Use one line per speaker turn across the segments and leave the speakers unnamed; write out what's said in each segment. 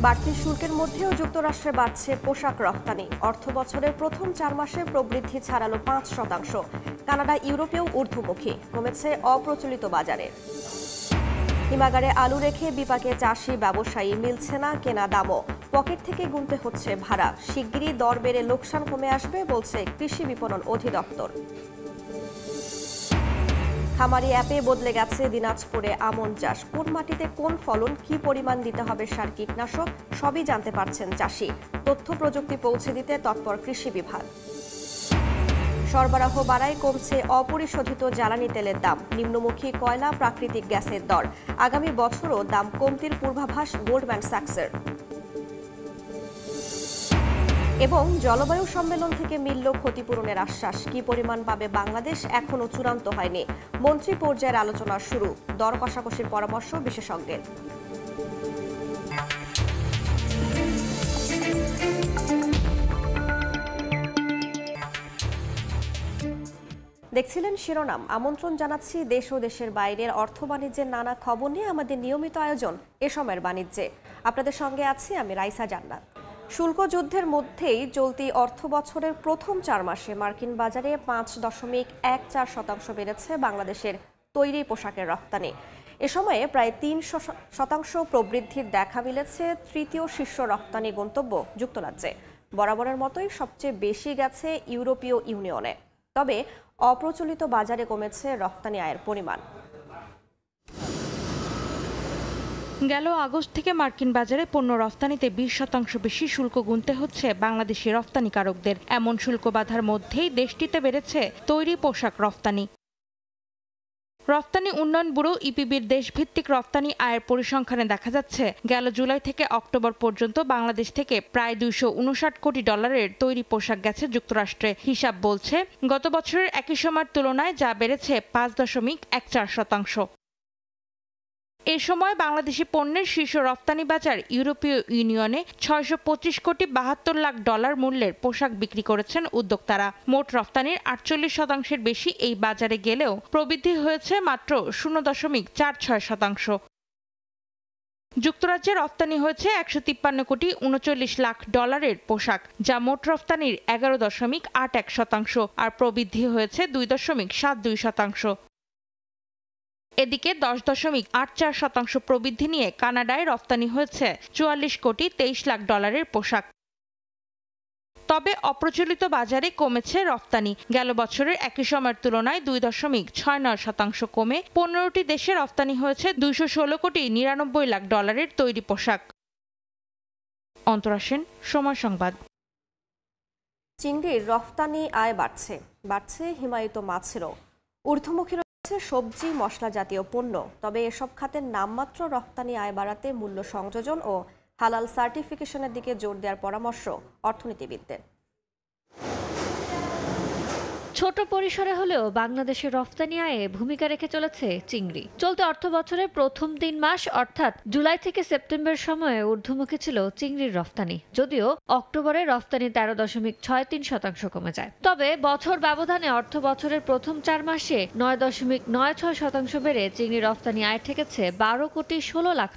বাড়তি শুল্কের মধ্যেও যুক্তরাষ্ট্রে বাড়ছে পোশাক রপ্তানি। অর্থবছরের প্রথম 4 মাসে প্রবৃদ্ধি ছাড়ালো 5%। কানাডা ইউরোপেও ঊর্ধ্বমুখী, কমেছে অপ্রচলিত বাজারে। হিমাগারে আলু রেখে বিপাকে চাষি ব্যবসায়ী, মিলছে না কেনা দামও। পকেট থেকে গুনতে হচ্ছে ভাড়া। শিগগিরই দর বেড়ে লোকসান কমে আসবে বলছে কৃষি বিপণন অধিদপ্তর। খামারি অ্যাপে বদলে গেছে দিনাজপুরে আমন চাষ। কোন মাটিতে কোন ফলন, কি পরিমাণ দিতে হবে সার, কীটনাশক সবই জানতে পারছেন চাষি। তথ্য প্রযুক্তি পৌঁছে দিতে তৎপর কৃষি বিভাগ। সরবরাহ বাড়ায়, কমছে অপরিশোধিত জ্বালানি তেলের দাম। নিম্নমুখী কয়লা, প্রাকৃতিক গ্যাসের দর। আগামী বছরও দাম কমতির পূর্বাভাস গোল্ডম্যান স্যাক্সের। এবং জলবায়ু সম্মেলন থেকে মিলল ক্ষতিপূরণের আশ্বাস। কি পরিমাণ পাবে বাংলাদেশ এখনো চূড়ান্ত হয়নি। মন্ত্রী পর্যায়ের আলোচনা শুরু। দর কষাকষির পরামর্শ বিশেষজ্ঞের। দেখছিলেন শিরোনাম। আমন্ত্রণ জানাচ্ছি দেশ ও দেশের বাইরের অর্থ বাণিজ্যের নানা খবর নিয়ে আমাদের নিয়মিত আয়োজন এ সময়ের বাণিজ্যে। আপনাদের সঙ্গে আছি আমি রাইসা জান্নাত। শুল্ক যুদ্ধের মধ্যেই চলতি অর্থ বছরের প্রথম 4 মাসে মার্কিন বাজারে 5.14% বেড়েছে বাংলাদেশের তৈরি পোশাকের রপ্তানি। এ সময়ে প্রায় 3% প্রবৃদ্ধির দেখা মিলেছে তৃতীয় শীর্ষ রপ্তানি গন্তব্য যুক্তরাজ্যে। বরাবরের মতোই সবচেয়ে বেশি গেছে ইউরোপীয় ইউনিয়নে। তবে অপ্রচলিত বাজারে কমেছে রপ্তানি আয়ের পরিমাণ।
গেল আগস্ট থেকে মার্কিন বাজারে পণ্য রফতানিতে 20% বেশি শুল্ক গুনতে হচ্ছে বাংলাদেশি রফতানিকারকদের। এমন শুল্ক বাধার মধ্যেই দেশটিতে বেড়েছে তৈরি পোশাক রফতানি। রফতানি উন্নয়ন ব্যুরো ইপিবির দেশভিত্তিক রফতানি আয়ের পরিসংখ্যানে দেখা যাচ্ছে, গেল জুলাই থেকে অক্টোবর পর্যন্ত বাংলাদেশ থেকে প্রায় $259 কোটি তৈরি পোশাক গেছে যুক্তরাষ্ট্রে। হিসাব বলছে গত বছরের একই সময়ের তুলনায় যা বেড়েছে 5.14%। এ সময় বাংলাদেশি পণ্যের শীর্ষ রফতানি বাজার ইউরোপীয় ইউনিয়নে $625 কোটি 72 লাখ মূল্যের পোশাক বিক্রি করেছেন উদ্যোক্তারা। মোট রফতানির 48% বেশি এই বাজারে গেলেও প্রবৃদ্ধি হয়েছে মাত্র 0.46%। যুক্তরাজ্যে রফতানি হয়েছে $153 কোটি 39 লাখ পোশাক, যা মোট রফতানির 11.81%, আর প্রবৃদ্ধি হয়েছে 2.72%। এদিকে 10.84% প্রবৃদ্ধি নিয়ে কানাডায় রফতানি হয়েছে $44 কোটি 23 লাখ পোশাক। তবে অপ্রচলিত বাজারে কমেছে রফতানি। গেল বছরের একই সময়ের তুলনায় 2.69% কমে 15টি দেশে রফতানি হয়েছে $216 কোটি 99 লাখ তৈরি পোশাক। অন্তরাসেন, সময় সংবাদ।
চিংড়ির রফতানি আয় বাড়ছে হিমায়িত মাছেরও। ঊর্ধ্বমুখী সবজি, মশলা জাতীয় পণ্য। তবে এসব খাতের নামমাত্র রপ্তানি আয় বাড়াতে মূল্য সংযোজন ও হালাল সার্টিফিকেশনের দিকে জোর দেওয়ার পরামর্শ অর্থনীতিবিদদের।
ছোট পরিসরে হলেও বাংলাদেশের রফতানি আয়ে ভূমিকা রেখে চলেছে চিংড়ি। চলতি অর্থ বছরের প্রথম 3 মাস অর্থাৎ জুলাই থেকে সেপ্টেম্বর সময়ে ঊর্ধ্বমুখী ছিল চিংড়ির রফতানি, যদিও অক্টোবরে রফতানি 13.63% কমে যায়। তবে বছর ব্যবধানে অর্থ বছরের প্রথম 4 মাসে 9.96% বেড়ে চিংড়ি রফতানি আয় ঠেকেছে $12 কোটি 16 লাখ।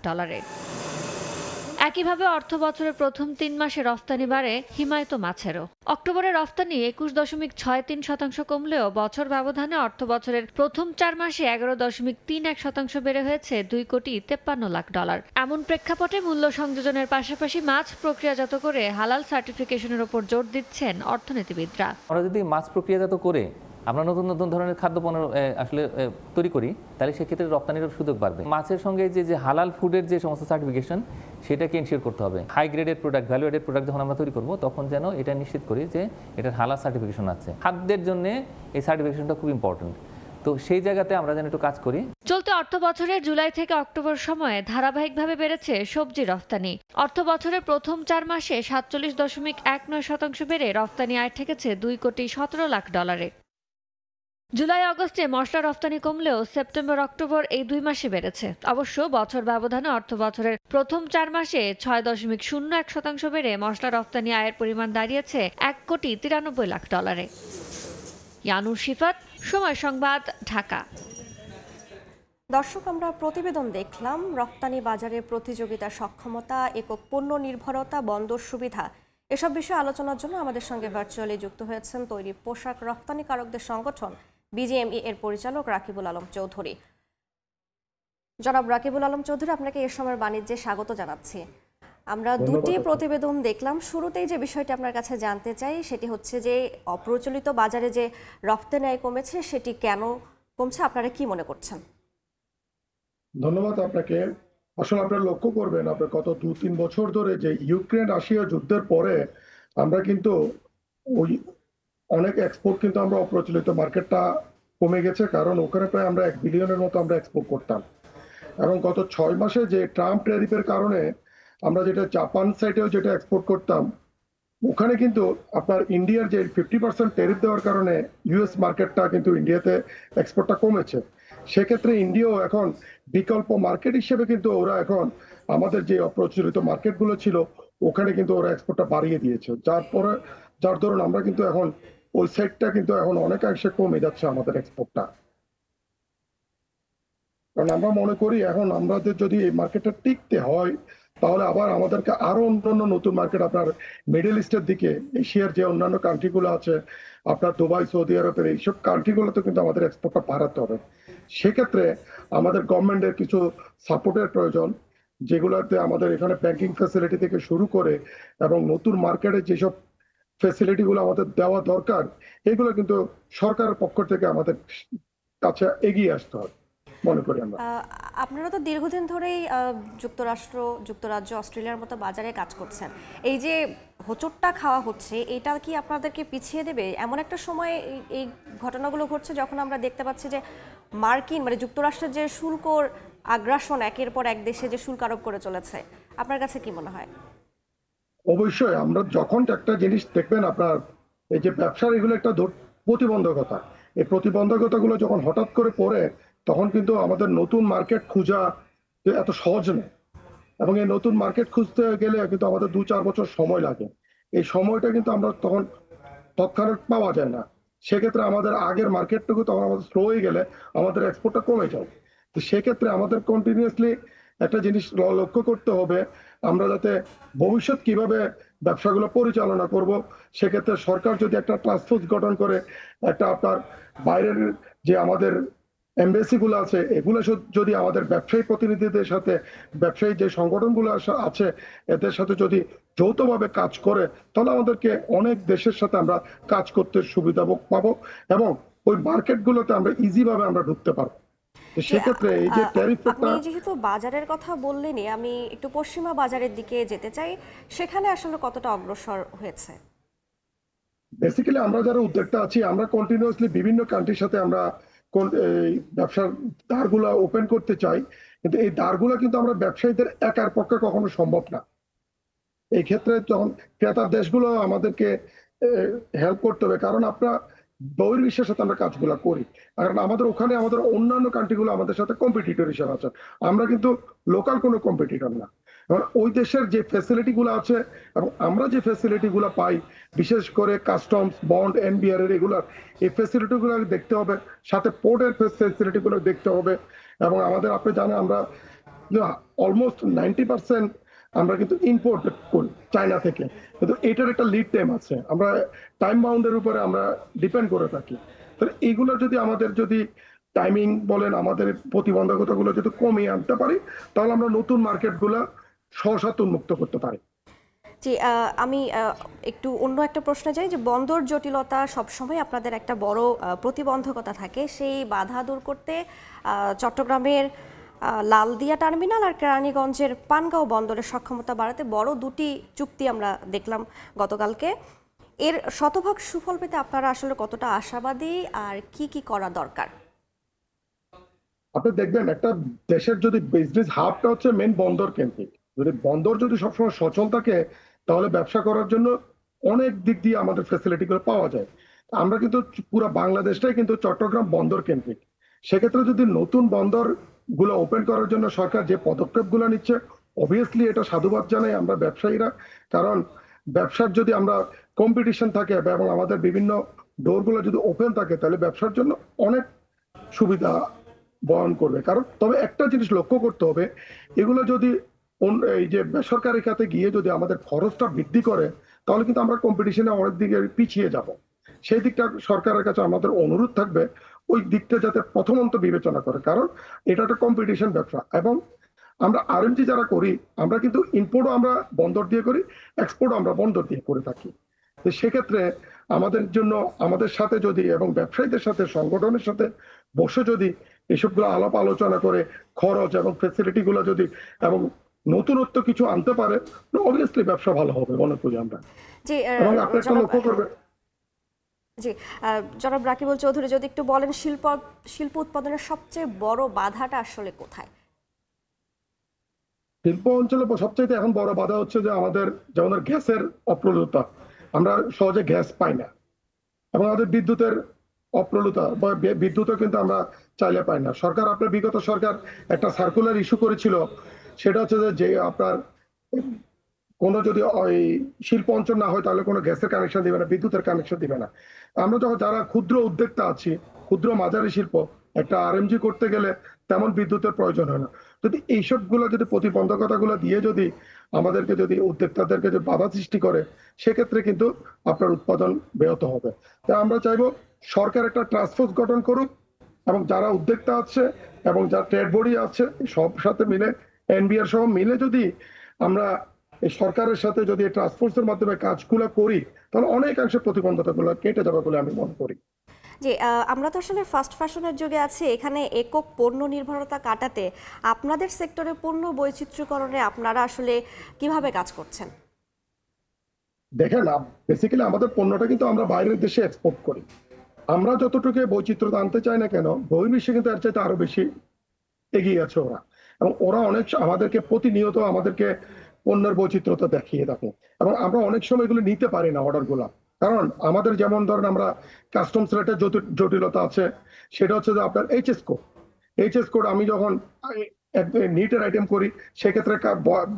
একইভাবে অর্থ বছরের প্রথম 3 মাসে রফতানি বাড়ে হিমায়িত মাছেরও। অক্টোবরে রফতানি 21.63% কমলেও বছর ব্যবধানে অর্থ বছরের প্রথম 4 মাসে 11.31% বেড়ে হয়েছে $2 কোটি 53 লাখ। এমন প্রেক্ষাপটে মূল্য সংযোজনের পাশাপাশি মাছ প্রক্রিয়াজাত করে হালাল সার্টিফিকেশনের উপর জোর দিচ্ছেন অর্থনীতিবিদরা।
আমরা যদি মাছ প্রক্রিয়াজাত করে আমরা নতুন নতুন ধরনের খাদ্যপণ্য আসলে তৈরি করি, তাহলে সেক্ষেত্রে রপ্তানির সুযোগ বাড়বে। মাছের সঙ্গে যে হালাল ফুডের যে সমস্ত সার্টিফিকেশন, সেটাকে ইনশিওর করতে হবে। হাই গ্রেডের প্রোডাক্ট, ভ্যালু এডেড প্রোডাক্ট যখন আমরা তৈরি করব, তখন যেন এটা নিশ্চিত করি যে এটার হালাল সার্টিফিকেশন আছে। খাদ্যের জন্য এই সার্টিফিকেশনটা খুব ইম্পর্টেন্ট। তো সেই জায়গাতে আমরা যেন একটু কাজ করি।
চলতি অর্থ বছরের জুলাই থেকে অক্টোবর সময়ে ধারাবাহিকভাবে বেড়েছে সবজি রফতানি। অর্থ বছরের প্রথম 4 মাসে 47.19% বেড়ে রফতানি আয় ঠেকেছে $2 কোটি 17 লাখ। জুলাই আগস্টে মশলা রফতানি কমলেও সেপ্টেম্বর অক্টোবর এই 2 মাসে বেড়েছে। অবশ্য বছর ব্যবধানে অর্থ বছরের প্রথম 4 মাসে 6.01% বেড়ে মশলা রফতানি আয়ের পরিমাণ দাঁড়িয়েছে $1 কোটি 93 লাখ। ইয়ানুর শিফাত, সময় সংবাদ, ঢাকা।
দর্শক, আমরা প্রতিবেদন দেখলাম রপ্তানি বাজারে প্রতিযোগিতা সক্ষমতা, একক পণ্য নির্ভরতা, বন্দর সুবিধা এসব বিষয়ে আলোচনার জন্য আমাদের সঙ্গে ভার্চুয়ালি যুক্ত হয়েছেন তৈরি পোশাক রপ্তানিকারকদের সংগঠন বিজিএমই এর পরিচালক রাকিবুল আলম চৌধুরী। জনাব রাকিবুল আলম চৌধুরী, আপনাকে এ সময়ের বাণিজ্যে স্বাগত জানাচ্ছি। আমরা দুটি প্রতিবেদন দেখলাম। শুরুতেই যে বিষয়টি আপনার কাছে জানতে চাই সেটি হচ্ছে যে অপ্রচলিত বাজারে যে রপ্তানি আয় কমেছে সেটি কেন কমছে, আপনারা কি মনে করছেন?
ধন্যবাদ আপনাকে। আসলে আপনারা লক্ষ্য করবেন, আপনার গত 2-3 বছর ধরে যে ইউক্রেন রাশিয়া যুদ্ধের পরে আমরা কিন্তু ওই অনেক এক্সপোর্ট কিন্তু আমরা অপ্রচলিত মার্কেটটা কমে গেছে, কারণ ওখানে প্রায় আমরা 1 বিলিয়নের মতো আমরা এক্সপোর্ট করতাম। এবং গত 6 মাসে যে ট্রাম্প ট্যারিফের কারণে আমরা যেটা জাপান সাইডেও যেটা এক্সপোর্ট করতাম, ওখানে কিন্তু আপনার ইন্ডিয়ার যে 50% ট্যারিফ দেওয়ার কারণে ইউএস মার্কেটটা কিন্তু ইন্ডিয়াতে এক্সপোর্টটা কমেছে। সেক্ষেত্রে ইন্ডিয়াও এখন বিকল্প মার্কেট হিসেবে কিন্তু ওরা এখন আমাদের যে অপ্রচলিত মার্কেটগুলো ছিল ওখানে কিন্তু ওরা এক্সপোর্টটা বাড়িয়ে দিয়েছে, যার দরুন আমরা কিন্তু এখন ওই সাইডটা কিন্তু এখন অনেকাংশে কমে যাচ্ছে আমাদের এক্সপোর্টটা। কারণ আমরা মনে করি এখন আমাদের যদি এই মার্কেটটা টিকতে হয় তাহলে আবার আমাদেরকে আরো অন্যান্য নতুন মার্কেট, আপনার মিডল ইস্টের দিকে, এশিয়ার যে অন্যান্য কান্ট্রিগুলো আছে, আপনার দুবাই, সৌদি আরবের এইসব কান্ট্রিগুলোতে কিন্তু আমাদের এক্সপোর্টটা বাড়াতে হবে। সেক্ষেত্রে আমাদের গভর্নমেন্টের কিছু সাপোর্টের প্রয়োজন, যেগুলোতে আমাদের এখানে ব্যাংকিং ফ্যাসিলিটি থেকে শুরু করে এবং নতুন মার্কেটে যেসব ফ্যাসিলিটিগুলো আমাদের দেওয়া দরকার, এগুলো কিন্তু সরকারের পক্ষ থেকে আমাদের কাছে এগিয়ে আসতে হবে মনে করি আমরা।
আপনারা তো দীর্ঘদিন ধরেই যুক্তরাজ্য, অস্ট্রেলিয়ার মতো বাজারে কাজ করছেন। এই যে হোঁচটটা খাওয়া হচ্ছে, এটা কি আপনাদেরকে পিছিয়ে দেবে? এমন একটা সময় এই ঘটনাগুলো ঘটছে যখন আমরা দেখতে পাচ্ছি যে যুক্তরাষ্ট্রের যে শুল্কর আগ্রাসন, একের পর এক দেশে যে শুল্ক আরোপ করে চলেছে, আপনার কাছে কি মনে হয়?
অবশ্যই আমরা যখন একটা জিনিস দেখবেন, আপনার এই যে ব্যবসার এগুলো একটা প্রতিবন্ধকতা, এই প্রতিবন্ধকতাগুলো যখন হঠাৎ করে পড়ে তখন কিন্তু আমাদের নতুন মার্কেট খোঁজা এত সহজ নয়, এবং এই নতুন মার্কেট খুঁজতে গেলে কিন্তু আমাদের 2-4 বছর সময় লাগে। এই সময়টা কিন্তু আমরা তখন তৎক্ষণাৎ পাওয়া যায় না। সেক্ষেত্রে আমাদের আগের মার্কেটটুকু তখন আমাদের স্লো হয়ে গেলে আমাদের এক্সপোর্টটা কমে যায়। তো সেক্ষেত্রে আমাদের কন্টিনিউয়াসলি একটা জিনিস লক্ষ্য করতে হবে, আমরা যাতে ভবিষ্যৎ কিভাবে ব্যবসাগুলো পরিচালনা করব। সেক্ষেত্রে সরকার যদি একটা টাস্ক ফোর্স গঠন করে, একটা আপনার বাইরের যে আমাদের এমবেসি গুলো আছে, এগুলো যদি আমাদের ব্যবসায়ী প্রতিনিধিদের সাথে, ব্যবসায়ী যে সংগঠনগুলো আছে এদের সাথে যদি যৌথভাবে কাজ করে, তাহলে আমাদেরকে অনেক দেশের সাথে আমরা কাজ করতে সুবিধা পাবো এবং ওই মার্কেটগুলোতে আমরা ইজি ভাবে আমরা ঢুকতে পারবো। সেক্ষেত্রে এই যে
আপনি যেহেতু বাজারের কথা বললেনই, আমি একটু পশ্চিমা বাজারের দিকে যেতে চাই। সেখানে আসলে কতটা অগ্রসর হয়েছে?
বেসিক্যালি আমরা যারা উদ্যোক্তা আছি, আমরা কন্টিনিউয়াসলি বিভিন্ন কান্ট্রির সাথে আমরা ব্যবসার দ্বারগুলো ওপেন করতে চাই, কিন্তু এই দ্বারগুলো কিন্তু আমরা ব্যবসায়ীদের একার পক্ষে কখনো সম্ভব না। এই ক্ষেত্রে যখন ক্রেতার দেশগুলো আমাদেরকে হেল্প করতে হবে, কারণ আপনার বহির্বিশ্বের সাথে আমরা কাজগুলো করি, কারণ আমাদের ওখানে আমাদের অন্যান্য কান্ট্রিগুলো আমাদের সাথে কম্পিটিটর হিসেবে আছে, আমরা কিন্তু লোকাল কোনো কম্পিটিটর না। ওই দেশের যে ফ্যাসিলিটি গুলো আছে এবং আমরা যে ফ্যাসিলিটি গুলো পাই, বিশেষ করে কাস্টমস, বন্ড, এনবিআর এর এগুলার এই ফ্যাসিলিটি গুলো দেখতে হবে, সাথে পোর্টের ফ্যাসিলিটি গুলো দেখতে হবে। এবং আমাদের, আপনি জানেন, আমরা অলমোস্ট 90% আমরা কিন্তু ইম্পোর্ট করি চায়না থেকে, কিন্তু এটার একটা লিড টাইম আছে, আমরা টাইম বাউন্ডের উপরে আমরা ডিপেন্ড করে থাকি। তাহলে এইগুলো যদি আমাদের যদি টাইমিং বলেন, আমাদের প্রতিবন্ধকতাগুলো যদি কমিয়ে আনতে পারি, তাহলে আমরা নতুন মার্কেটগুলো সহসাত উন্মুক্ত করতে পারি।
জি, আমি একটু অন্য একটা প্রশ্নে যাই যে বন্দর জটিলতা সবসময় আপনাদের একটা বড় প্রতিবন্ধকতা থাকে। সেই বাধা দূর করতে চট্টগ্রামের লালদিয়া টার্মিনাল আর কেরানীগঞ্জের পানগাঁও বন্দরের সক্ষমতা বাড়াতে বড় দুটি চুক্তি আমরা দেখলাম গতকালকে। এর শতভাগ সুফল পেতে আপনারা আসলে কতটা আশাবাদী, আর কি কি করা দরকার?
আপনি দেখবেন, একটা দেশের যদি বিজনেস হাবটা হচ্ছে মেন বন্দর কেন্দ্রিক, যদি বন্দর যদি সবসময় সচল থাকে তাহলে ব্যবসা করার জন্য অনেক দিক দিয়ে আমাদের ফ্যাসিলিটি গুলো পাওয়া যায়। আমরা কিন্তু পুরো বাংলাদেশটাই কিন্তু চট্টগ্রাম বন্দর কেন্দ্রিক। সেক্ষেত্রে যদি নতুন বন্দর গুলো ওপেন করার জন্য সরকার যে পদক্ষেপ গুলো নিচ্ছে, অবভিয়াসলি এটা সাধুবাদ জানাই আমরা ব্যবসায়ীরা, কারণ ব্যবসার যদি আমরা কম্পিটিশন থাকে এবং আমাদের বিভিন্ন ডোর গুলো যদি ওপেন থাকে, তাহলে ব্যবসার জন্য অনেক সুবিধা বহন করবে। কারণ তবে একটা জিনিস লক্ষ্য করতে হবে, এগুলো যদি এই যে বেসরকারি খাতে গিয়ে যদি আমাদের খরচটা বৃদ্ধি করে, তাহলে কিন্তু আমরা কম্পিটিশনে অনেক দিকে পিছিয়ে যাব। সেই দিকটা সরকারের কাছে আমাদের অনুরোধ থাকবে, ওই দিকটা যাতে প্রথমত বিবেচনা করে। কারণ এটা একটা কম্পিটিশন ব্যবসা, এবং আমরা আরএমজি যারা করি, আমরা কিন্তু ইম্পোর্টও আমরা বন্দর দিয়ে করি, এক্সপোর্টও আমরা বন্দর দিয়ে করে থাকি। তো সেক্ষেত্রে আমাদের জন্য, আমাদের সাথে যদি এবং ব্যবসায়ীদের সাথে, সংগঠনের সাথে বসে যদি এসবগুলো আলাপ আলোচনা করে খরচ এবং ফ্যাসিলিটি গুলো যদি এবং নতুনত্ব কিছু আনতে পারে, অবভিয়াসলি ব্যবসা ভালো হবে মনে করি আমরা।
জি
এবং আপনি একটা লক্ষ্য করবেন,
জি জনাব রাকিবুল চৌধুরী, যদি একটু বলেন শিল্প উৎপাদনের সবচেয়ে বড় বাধাটা আসলে কোথায়?
শিল্প অঞ্চলে সবচেয়ে এখন বড় বাধা হচ্ছে যে আমাদের যেমন গ্যাসের অপ্রতুলতা, আমরা সহজে গ্যাস পাই না, এবং আমাদের বিদ্যুতের অপ্রতুলতা, বা বিদ্যুৎও কিন্তু আমরা চাইলে পাই না। সরকার, আপনার বিগত সরকার একটা সার্কুলার ইস্যু করেছিল, সেটা হচ্ছে যে আপনার কোনো যদি ওই শিল্প অঞ্চল না হয় তাহলে কোনো গ্যাসের কানেকশন দিবে না, বিদ্যুতের কানেকশন দিবে না। আমরা যখন যারা ক্ষুদ্র উদ্যোক্তা আছি, ক্ষুদ্র মাঝারি শিল্প, একটা আরএমজি করতে গেলে তেমন বিদ্যুতের প্রয়োজন হয় না। যদি এইসবগুলো যদি প্রতিবন্ধকতাগুলো দিয়ে যদি আমাদেরকে যদি উদ্যোক্তাদেরকে যদি বাধা সৃষ্টি করে, সেক্ষেত্রে কিন্তু আপনার উৎপাদন ব্যাহত হবে। তাই আমরা চাইবো সরকার একটা টাস্ক ফোর্স গঠন করুক, এবং যারা উদ্যোক্তা আছে এবং যারা ট্রেড বডি আছে সব সাথে মিলে, এনবিআর সহ মিলে যদি আমরা এই সরকারের সাথে যদি টাস্ক ফোর্সের মাধ্যমে কাজগুলো করি, তাহলে অনেকাংশে প্রতিবন্ধকতাগুলো কেটে যাবে বলে আমি মনে করি।
জি আমরা তো আসলে ফাস্ট ফ্যাশনের যুগে আছি, এখানে একক পণ্য নির্ভরতা কাটাতে আপনাদের সেক্টরে পণ্য বৈচিত্র্যকরণে আপনারা আসলে কিভাবে কাজ করছেন?
দেখেন, বেসিক্যালি আমাদের পণ্যটা কিন্তু আমরা বাইরের দেশে এক্সপোর্ট করি। আমরা যতটুকু বৈচিত্র্য আনতে চাই না কেন, বহির্বিশ্বে কিন্তু এর চাইতে আরো বেশি এগিয়ে আছে ওরা, এবং ওরা অনেক আমাদেরকে প্রতিনিয়ত আমাদেরকে পণ্যের বৈচিত্র্যতা দেখিয়ে থাকে, এবং আমরা অনেক সময় এগুলো নিতে পারি না অর্ডার গুলা। কারণ আমাদের যেমন ধরেন আমরা কাস্টমস রেটের জটিলতা আছে, সেটা হচ্ছে যে আপনার এইচএস কোড আমি যখন নিটের আইটেম করি, সেক্ষেত্রে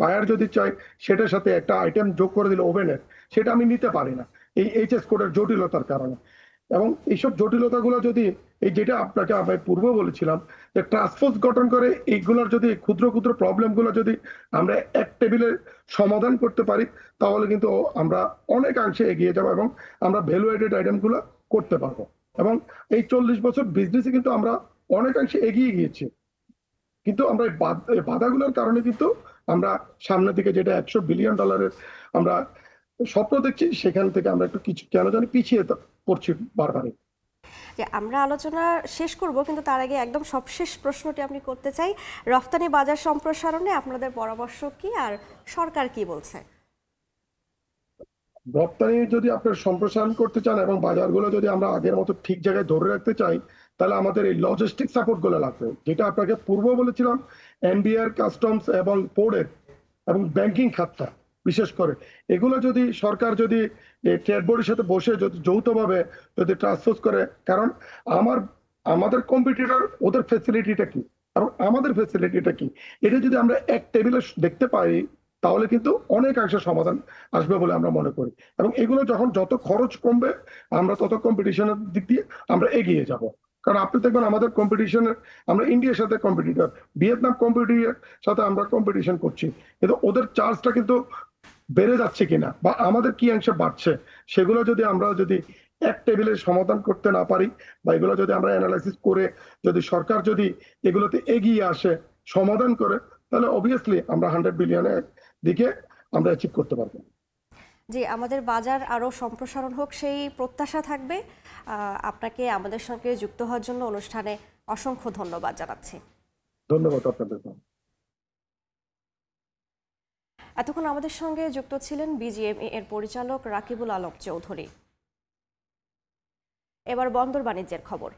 বায়ার যদি চাই সেটার সাথে একটা আইটেম যোগ করে দিলে ওভেনের, সেটা আমি নিতে পারি না এই এইচএস কোডের জটিলতার কারণে। এবং এইসব জটিলতাগুলো যদি, এই যেটা আপনাকে আমি পূর্বে বলেছিলাম যে টাস্ক ফোর্স গঠন করে এইগুলোর যদি ক্ষুদ্র ক্ষুদ্র প্রবলেমগুলো যদি আমরা এক টেবিলে সমাধান করতে পারি, তাহলে কিন্তু আমরা অনেকাংশে এগিয়ে যাবো এবং আমরা ভ্যালু এডেড আইটেমগুলো করতে পারবো। এবং এই 40 বছর বিজনেসে কিন্তু আমরা অনেকাংশে এগিয়ে গিয়েছি, কিন্তু আমরা এই বাধাগুলোর কারণে কিন্তু আমরা সামনের দিকে যেটা $100 বিলিয়ন আমরা স্বপ্ন দেখছি, সেখান থেকে আমরা একটু কিছু কেন জানি পিছিয়ে পড়ছি বারবারই।
যে আমরা আলোচনা শেষ করব, কিন্তু তার আগে একদম সবশেষ প্রশ্নটি আপনি করতে চাই, রফতানি বাজার সম্প্রসারণে আপনাদের পরামর্শ কি আর সরকার কি বলছে?
রপ্তানি যদি আপনার সম্প্রসারণ করতে চান এবং বাজারগুলো যদি আমরা আগের মতো ঠিক জায়গায় ধরে রাখতে চাই, তাহলে আমাদের এই লজিস্টিক সাপোর্ট গুলো লাগবে, যেটা আপনাকে পূর্ব বলেছিলাম, এনবিআর, কাস্টমস এবং পোর্টের এবং ব্যাংকিং খাতটা বিশেষ করে, এগুলো যদি সরকার যদি ট্রেড বোর্ডের সাথে বসে যদি যৌথভাবে যদি ট্রান্সফোর্স করে, কারণ আমাদের কম্পিটিটর ওদের ফ্যাসিলিটিটা কি এবং আমাদের ফ্যাসিলিটিটা কি, এটা যদি আমরা এক টেবিলে দেখতে পাই, তাহলে কিন্তু অনেকাংশে সমাধান আসবে বলে আমরা মনে করি। এবং এগুলো যখন যত খরচ কমবে, আমরা তত কম্পিটিশনের দিক দিয়ে আমরা এগিয়ে যাব। কারণ আপনি দেখবেন আমাদের কম্পিটিশনের, আমরা ইন্ডিয়ার সাথে কম্পিটিটর, ভিয়েতনাম কম্পিটিটর সাথে আমরা কম্পিটিশন করছি, কিন্তু ওদের চার্জটা কিন্তু বেড়ে যাচ্ছে কিনা বা আমাদের কি অংশে বাড়ছে, সেগুলো যদি আমরা যদি এক টেবিলে সমাধান করতে না পারি, বা এগুলো যদি আমরা অ্যানালাইসিস করে যদি সরকার যদি এগুলোতে এগিয়ে আসে, সমাধান করে, তাহলে অবভিয়াসলি আমরা 100 বিলিয়নের দিকে আমরা অ্যাচিভ করতে পারবো।
জি আমাদের বাজার আরো সম্প্রসারণ হোক সেই প্রত্যাশা থাকবে। আপনাকে আমাদের সঙ্গে যুক্ত হওয়ার জন্য অনুষ্ঠানে অসংখ্য ধন্যবাদ জানাচ্ছি।
ধন্যবাদ আপনাদের।
এতক্ষণ আমাদের সঙ্গে যুক্ত ছিলেন বিজিএমইএ এর পরিচালক রাকিবুল আলম চৌধুরী। এবার বন্দর বাণিজ্যের খবর।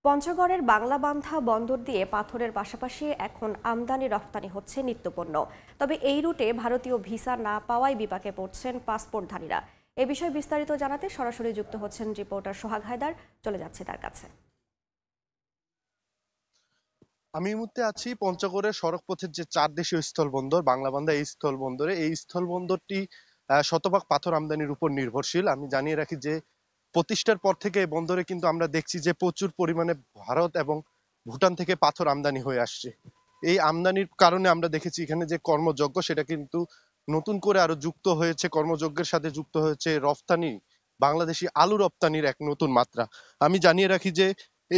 পঞ্চগড়ের বাংলাবান্ধা বন্দর দিয়ে পাথরের পাশাপাশি এখন আমদানি রফতানি হচ্ছে নিত্যপণ্য। তবে এই রুটে ভারতীয় ভিসা না পাওয়ায় বিপাকে পড়ছেন পাসপোর্টধারীরা। এ বিষয়ে বিস্তারিত জানাতে সরাসরি যুক্ত হচ্ছেন রিপোর্টার সোহাগ হায়দার, চলে যাচ্ছে তার কাছে।
আমি এই মুহূর্তে আছি পঞ্চগড়ের সড়কপথের যে 4 দেশীয় স্থলবন্দর বাংলাবান্ধা এই স্থলবন্দরে। এই স্থলবন্দরটি শতভাগ পাথর আমদানির উপর নির্ভরশীল। আমি জানিয়ে রাখি যে প্রতিষ্ঠার পর থেকে এই বন্দরে কিন্তু আমরা দেখছি যে প্রচুর পরিমাণে ভারত এবং ভুটান থেকে পাথর আমদানি হয়ে আসছে। এই আমদানির কারণে আমরা দেখেছি এখানে যে কর্মযজ্ঞ সেটা কিন্তু নতুন করে আরো যুক্ত হয়েছে, কর্মযজ্ঞের সাথে যুক্ত হয়েছে রফতানি, বাংলাদেশি আলু রপ্তানির এক নতুন মাত্রা। আমি জানিয়ে রাখি যে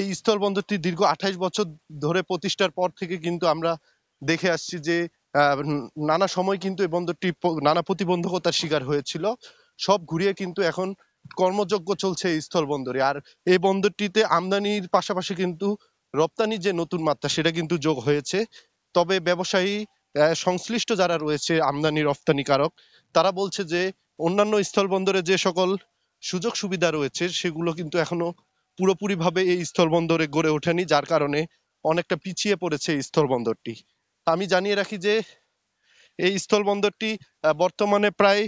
এই স্থলবন্দরটি দীর্ঘ 28 বছর ধরে প্রতিষ্ঠার পর থেকে কিন্তু আমরা দেখে আসছি যে নানা সময় কিন্তু এই বন্দরটি নানা প্রতিবন্ধকতার শিকার হয়েছিল। সব ঘুরিয়ে কিন্তু এখন কর্মযজ্ঞ চলছে এই স্থলবন্দরে। আর এই বন্দরটিতে আমদানির পাশাপাশি কিন্তু রপ্তানির যে নতুন মাত্রা সেটা কিন্তু যোগ হয়েছে। তবে ব্যবসায়ী সংশ্লিষ্ট যারা রয়েছে আমদানি রপ্তানিকারক তারা বলছে যে অন্যান্য স্থলবন্দরে যে সকল সুযোগ সুবিধা রয়েছে সেগুলো কিন্তু এখনো পুরোপুরিভাবে এই স্থলবন্দরে গড়ে ওঠেনি, যার কারণে অনেকটা পিছিয়ে পড়েছে এই স্থলবন্দরটি। আমি জানিয়ে রাখি যে এই স্থলবন্দরটি বর্তমানে প্রায়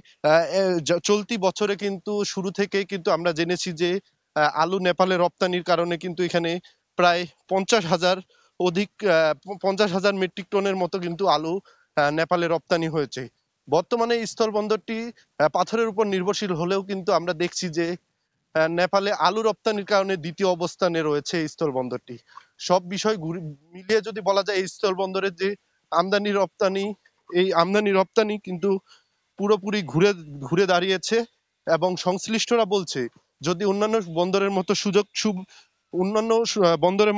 চলতি বছরে কিন্তু শুরু থেকে কিন্তু আমরা জেনেছি যে আলু নেপালে রপ্তানির কারণে কিন্তু এখানে প্রায় 50,000 মেট্রিক টনের মতো কিন্তু আলু নেপালে রপ্তানি হয়েছে। বর্তমানে এই স্থলবন্দরটি পাথরের উপর নির্ভরশীল হলেও কিন্তু আমরা দেখছি যে নেপালে আলু রপ্তানির কারণে দ্বিতীয় অবস্থানে রয়েছে এই স্থলবন্দরটি। সব বিষয় মিলিয়ে যদি বলা যায় এই স্থলবন্দরের যে আমদানি রপ্তানি, এই আমদানি রপ্তানি কিন্তু পুরোপুরি ঘুরে ঘুরে দাঁড়িয়েছে এবং সংশ্লিষ্টরা বলছে যদি অন্যান্য বন্দরের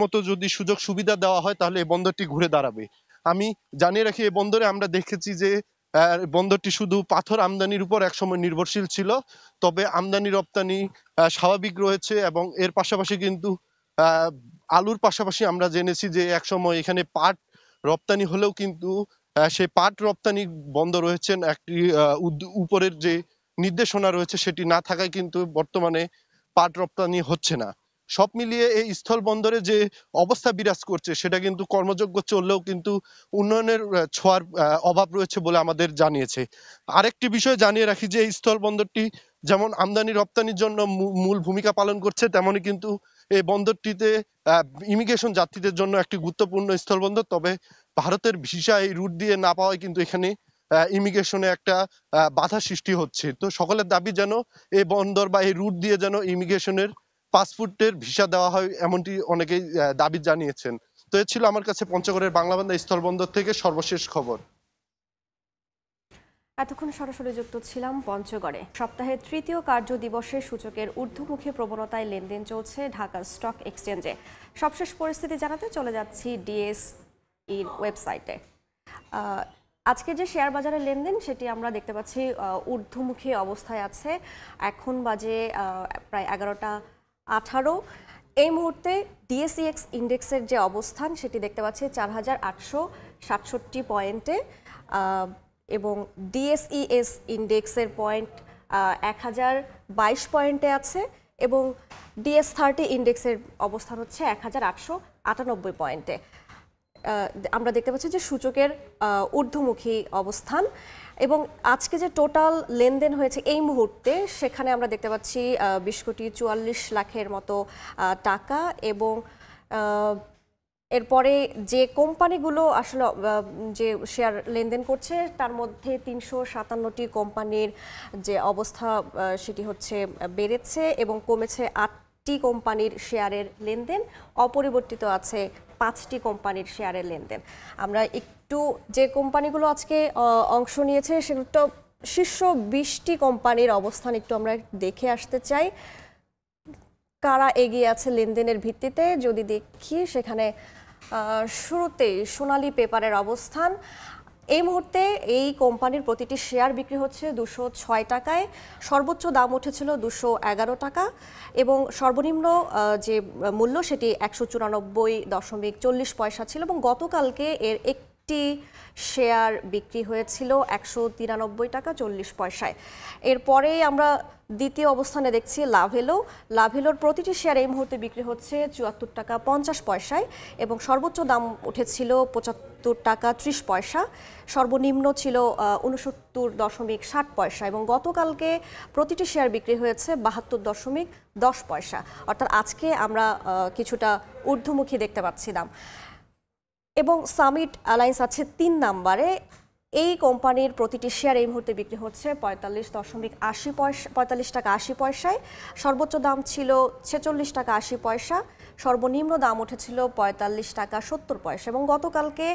মতো যদি সুযোগ সুবিধা দেওয়া হয় তাহলে এই বন্দরটি ঘুরে দাঁড়াবে। আমি জানিয়ে রাখি এই বন্দরে আমরা দেখেছি যে বন্দরটি শুধু পাথর আমদানির উপর একসময় নির্ভরশীল ছিল, তবে আমদানি রপ্তানি স্বাভাবিক রয়েছে এবং এর পাশাপাশি কিন্তু আলুর পাশাপাশি আমরা জেনেছি যে একসময় এখানে পাট রপ্তানি হলেও কিন্তু সেই পাট রপ্তানি বন্ধ রয়েছেন। একটি উপরের যে নির্দেশনা রয়েছে সেটি না থাকায় কিন্তু বর্তমানে পাট রপ্তানি হচ্ছে না। সব মিলিয়ে এই স্থল বন্দরে যে অবস্থা বিরাজ করছে সেটা কিন্তু কর্মযজ্ঞ চললেও কিন্তু উন্নয়নের ছোঁয়ার অভাব রয়েছে বলে আমাদের জানিয়েছে। আরেকটি বিষয় জানিয়ে রাখি যে এই স্থল বন্দরটি যেমন আমদানি রপ্তানির জন্য মূল ভূমিকা পালন করছে, তেমনি কিন্তু এই বন্দরটিতে ইমিগ্রেশন যাত্রীদের জন্য একটি গুরুত্বপূর্ণ স্থলবন্দর। তবে ভারতের ভিসা এই রুট দিয়ে না পাওয়ায় কিন্তু এখানে ইমিগ্রেশনে একটা বাধা সৃষ্টি হচ্ছে। তো সকলের দাবি যেন এই বন্দর বা এই রুট দিয়ে যেন ইমিগ্রেশনের পাসপোর্টের ভিসা দেওয়া হয়, এমনটি অনেকেই দাবি জানিয়েছেন। তো এ ছিল আমার কাছে পঞ্চগড়ের বাংলাবান্ধা স্থলবন্দর থেকে সর্বশেষ খবর।
এতক্ষণ সরাসরি যুক্ত ছিলাম পঞ্চগড়ে। সপ্তাহের তৃতীয় কার্য দিবসে সূচকের ঊর্ধ্বমুখী প্রবণতায় লেনদেন চলছে ঢাকা স্টক এক্সচেঞ্জে। সবশেষ পরিস্থিতি জানাতে চলে যাচ্ছি ডিএসইর ওয়েবসাইটে। আজকে যে শেয়ার বাজারের লেনদেন সেটি আমরা দেখতে পাচ্ছি ঊর্ধ্বমুখী অবস্থায় আছে। এখন বাজে প্রায় 11টা 18। এই মুহূর্তে ডিএসইএক্স ইন্ডেক্সের যে অবস্থান সেটি দেখতে পাচ্ছি 4,867 পয়েন্টে এবং ডিএসইএস ইন্ডেক্সের পয়েন্ট 1022 পয়েন্টে আছে এবং ডিএস30 ইন্ডেক্সের অবস্থান হচ্ছে 1898 পয়েন্টে। আমরা দেখতে পাচ্ছি যে সূচকের ঊর্ধ্বমুখী অবস্থান এবং আজকে যে টোটাল লেনদেন হয়েছে এই মুহূর্তে সেখানে আমরা দেখতে পাচ্ছি 20,44,00,000-এর মতো টাকা এবং এরপরে যে কোম্পানিগুলো আসলে যে শেয়ার লেনদেন করছে তার মধ্যে 357টি কোম্পানির যে অবস্থা সেটি হচ্ছে বেড়েছে এবং কমেছে 8টি কোম্পানির শেয়ারের লেনদেন, অপরিবর্তিত আছে 5টি কোম্পানির শেয়ারের লেনদেন। আমরা একটু যে কোম্পানিগুলো আজকে অংশ নিয়েছে সেগুলো শীর্ষ 20টি কোম্পানির অবস্থান একটু আমরা দেখে আসতে চাই, কারা এগিয়ে আছে লেনদেনের ভিত্তিতে। যদি দেখি সেখানে শুরুতেই সোনালী পেপারের অবস্থান। এই মুহূর্তে এই কোম্পানির প্রতিটি শেয়ার বিক্রি হচ্ছে 206 টাকায়। সর্বোচ্চ দাম উঠেছিল 211 টাকা এবং সর্বনিম্ন যে মূল্য সেটি 194.40 পয়সা ছিল এবং গতকালকে এর একটি শেয়ার বিক্রি হয়েছিল 193 টাকা 40 পয়সায়। এরপরে আমরা দ্বিতীয় অবস্থানে দেখছি লাভেলোর প্রতিটি শেয়ার এই মুহূর্তে বিক্রি হচ্ছে 74 টাকা 50 পয়সায় এবং সর্বোচ্চ দাম উঠেছিল 75 টাকা 30 পয়সা, সর্বনিম্ন ছিল 69.60 পয়সা এবং গতকালকে প্রতিটি শেয়ার বিক্রি হয়েছে 72.10 পয়সা। অর্থাৎ আজকে আমরা কিছুটা ঊর্ধ্বমুখী দেখতে পাচ্ছি দাম। এবং সামিট অ্যালায়েন্স আছে ৩ নম্বরে। এই কোম্পানির প্রতিটি শেয়ার এই মুহূর্তে বিক্রি হচ্ছে 45 টাকা 80 পয়সায়। সর্বোচ্চ দাম ছিল 46 টাকা 80 পয়সা, সর্বনিম্ন দাম উঠেছিল 45 টাকা 70 পয়সা এবং গতকালকে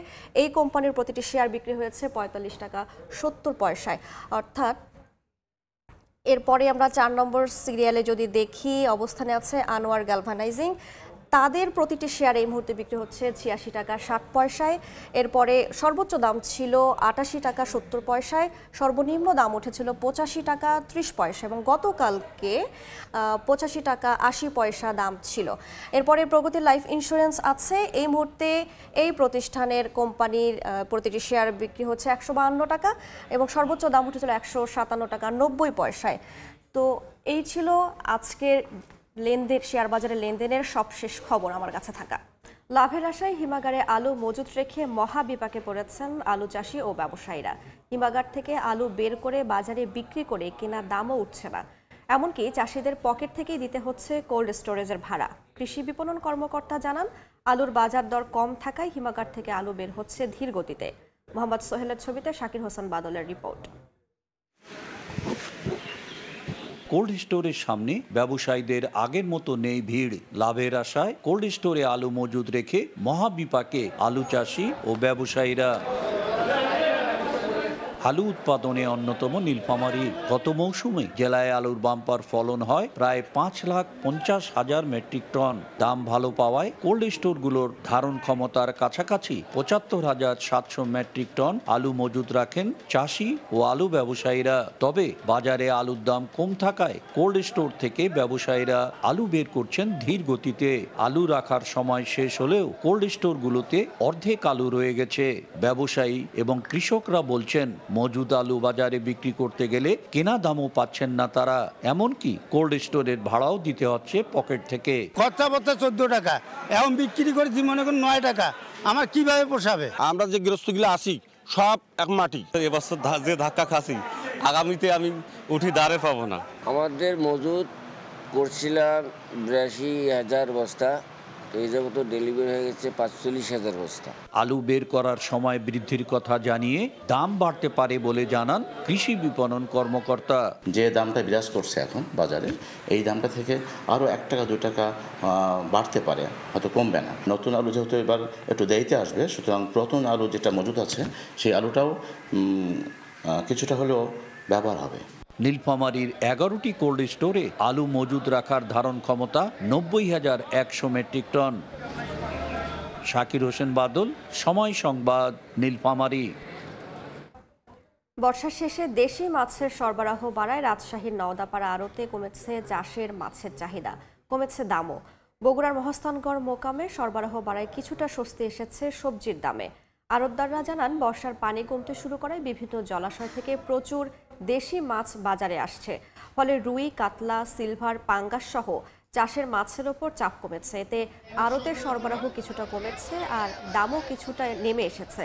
এই কোম্পানির প্রতিটি শেয়ার বিক্রি হয়েছে 45 টাকা 70 পয়সায়। অর্থাৎ এরপরে আমরা 4 নম্বর সিরিয়ালে যদি দেখি, অবস্থানে আছে আনোয়ার গ্যালভানাইজিং। তাদের প্রতিটি শেয়ার এই মুহূর্তে বিক্রি হচ্ছে 86 টাকা 60 পয়সায়। এরপরে সর্বোচ্চ দাম ছিল 88 টাকা 70 পয়সায়, সর্বনিম্ন দাম উঠেছিল 85 টাকা 30 পয়সা এবং গতকালকে 85 টাকা 80 পয়সা দাম ছিল। এরপরে প্রগতি লাইফ ইন্স্যুরেন্স আছে। এই মুহূর্তে এই প্রতিষ্ঠানের কোম্পানির প্রতিটি শেয়ার বিক্রি হচ্ছে 152 টাকা এবং সর্বোচ্চ দাম উঠেছিল 157 টাকা 90 পয়সায়। তো এই ছিল আজকের লেনদেন, শেয়ার বাজারে লেনদেনের সবশেষ খবর আমার কাছে থাকা। লাভের আশায় হিমাগারে আলু মজুত রেখে মহাবিপাকে পড়েছেন আলু চাষি ও ব্যবসায়ীরা। হিমাগার থেকে আলু বের করে বাজারে বিক্রি করে কেনা দামও উঠছে না, এমনকি চাষিদের পকেট থেকেই দিতে হচ্ছে কোল্ড স্টোরেজের ভাড়া। কৃষি বিপণন কর্মকর্তা জানান, আলুর বাজার দর কম থাকায় হিমাগার থেকে আলু বের হচ্ছে ধীর গতিতে। মোহাম্মদ সোহেলের ছবিতে শাকির হোসেন বাদলের রিপোর্ট।
কোল্ড স্টোরের সামনে ব্যবসায়ীদের আগের মতো নেই ভিড়। লাভের আশায় কোল্ড স্টোরে আলু মজুদ রেখে মহাবিপাকে আলু চাষি ও ব্যবসায়ীরা। আলু উৎপাদনে অন্যতম নীলফামারী। গত মৌসুমে জেলায় আলুর বাম্পার ফলন হয় প্রায় 5,50,000 মেট্রিক টন। দাম ভালো পাওয়ায় কোল্ড স্টোরগুলোর ধারণ ক্ষমতার কাছাকাছি 75,700 মেট্রিক টন আলু মজুদ রাখেন চাষি ও আলু ব্যবসায়ীরা। তবে বাজারে আলুর দাম কম থাকায় কোল্ড স্টোর থেকে ব্যবসায়ীরা আলু বের করছেন ধীর গতিতে। আলু রাখার সময় শেষ হলেও কোল্ড স্টোরগুলোতে অর্ধেক আলু রয়ে গেছে। ব্যবসায়ী এবং কৃষকরা বলছেন, মজুদ আলু বাজারে বিক্রি করতে গেলে কেনা দামও পাচ্ছেন না তারা, এমনকি কোল্ড স্টোরের ভাড়াও দিতে হচ্ছে পকেট থেকে।
খরচা পড়তে 14 টাকা, এখন বিক্রি করেছি মনে করুন 9 টাকা। আমার কিভাবে পোষাবে?
আমরা যে গৃহস্থগুলো আসি সব এক মাটি। এবছর যে ধাক্কা খাসি, আগামীতে আমি উঠি দাঁড়ে পাবো না।
আমাদের মজুদ করছিলাম 82,000 বস্তা, এই জন্য তো ডেলিভারি হয়ে গেছে 45,000 বস্তা।
আলু বের করার সময় বৃদ্ধির কথা জানিয়ে দাম বাড়তে পারে বলে জানান কৃষি বিপণন কর্মকর্তা।
যে দামটা বিরাজ করছে এখন বাজারে, এই দামটা থেকে আরও 1 টাকা 2 টাকা বাড়তে পারে, হয়তো কমবে না। নতুন আলু যেহেতু এবার একটু দেরিতে আসবে, সুতরাং পুরাতন আলু যেটা মজুদ আছে সেই আলুটাও কিছুটা হলেও ব্যবহার হবে।
নীলফামারীর 11টি কোল্ড স্টোরে আলু মজুদ রাখার ধারণ ক্ষমতা 90,100 মেট্রিক টন। শাকির হোসেন বাদল, সময় সংবাদ, নীলফামারী।
বর্ষার শেষে দেশি মাছের সরবরাহ বাড়ায় রাজশাহীর নওদাপাড়া আড়তে কমেছে চাষের মাছের চাহিদা, কমেছে দামও। বগুড়ার মহাস্থানগড় মোকামে সরবরাহ বাড়ায় কিছুটা স্বস্তি এসেছে সবজির দামে। আড়তদাররা জানান, বর্ষার পানি কমতে শুরু করায় বিভিন্ন জলাশয় থেকে প্রচুর দেশি মাছ বাজারে আসছে, ফলে রুই, কাতলা, সিলভার, পাঙ্গাস সহ চাষের মাছের ওপর চাপ কমেছে। এতে আড়তের সরবরাহ কিছুটা কমেছে আর দামও কিছুটা নেমে এসেছে।